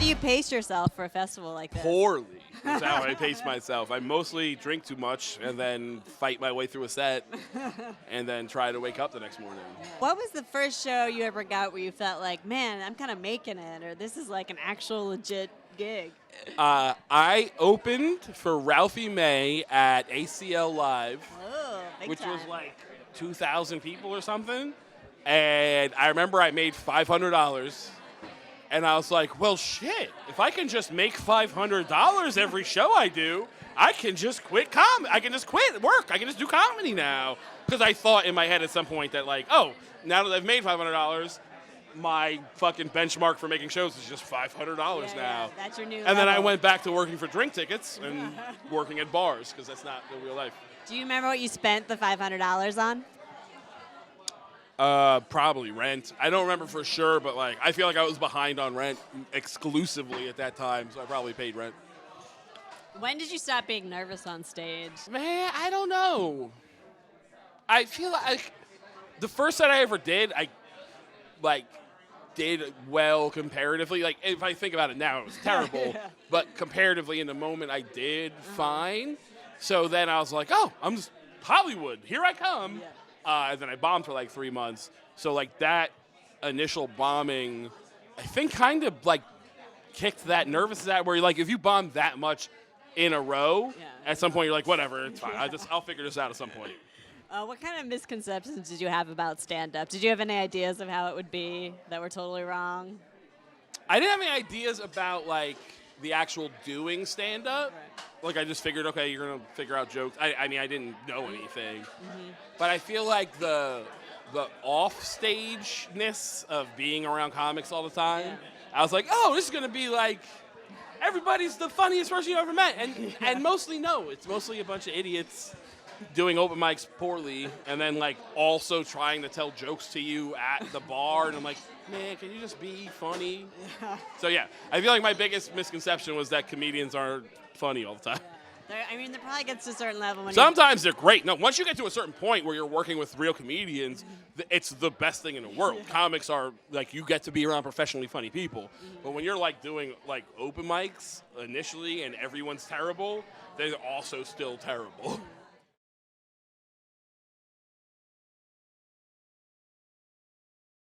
do you pace yourself for a festival like this? Poorly. That's how I pace myself. I mostly drink too much and then fight my way through a set and then try to wake up the next morning. What was the first show you ever got where you felt like, man, I'm kind of making it, or this is like an actual legit gig? I opened for Ralphie May at ACL Live, Oh, big which time. was like 2,000 people or something. And I remember I made $500. And I was like, well, shit, if I can just make $500 every show I do, I can just quit I can just quit work. I can just do comedy now. Because I thought in my head at some point that, like, oh, now that I've made $500, my fucking benchmark for making shows is just $500 now. Yeah, that's your new And then I level. went back to working for drink tickets and working at bars, because that's not the real life. Do you remember what you spent the $500 on? Probably rent. I don't remember for sure, but like I feel like I was behind on rent exclusively at that time, so I probably paid rent. When did you stop being nervous on stage? Man, I don't know. I feel like the first set I ever did, I like did well comparatively. Like if I think about it now, it was terrible, but comparatively in the moment, I did fine. So then I was like, oh, I'm just Hollywood. Here I come. Yeah. And then I bombed for like 3 months. So like that initial bombing, I think kind of like kicked that nervous out where you're like, if you bomb that much in a row, at some point you're like, whatever, it's fine. I'll figure this out at some point. What kind of misconceptions did you have about stand-up? Did you have any ideas of how it would be that were totally wrong? I didn't have any ideas about like the actual doing stand-up. Right. Like I just figured, okay, you're gonna figure out jokes. I mean, I didn't know anything, but I feel like the off-stageness of being around comics all the time. Yeah. I was like, oh, this is gonna be like everybody's the funniest person you ever met, and mostly no, it's mostly a bunch of idiots doing open mics poorly, and then like also trying to tell jokes to you at the bar, and I'm like, man, can you just be funny? So yeah, I feel like my biggest misconception was that comedians aren't funny all the time. There probably gets to a certain level when Sometimes they're great. No, once you get to a certain point where you're working with real comedians, it's the best thing in the world. Comics are like, you get to be around professionally funny people. But when you're like doing like open mics initially and everyone's terrible, they're also still terrible.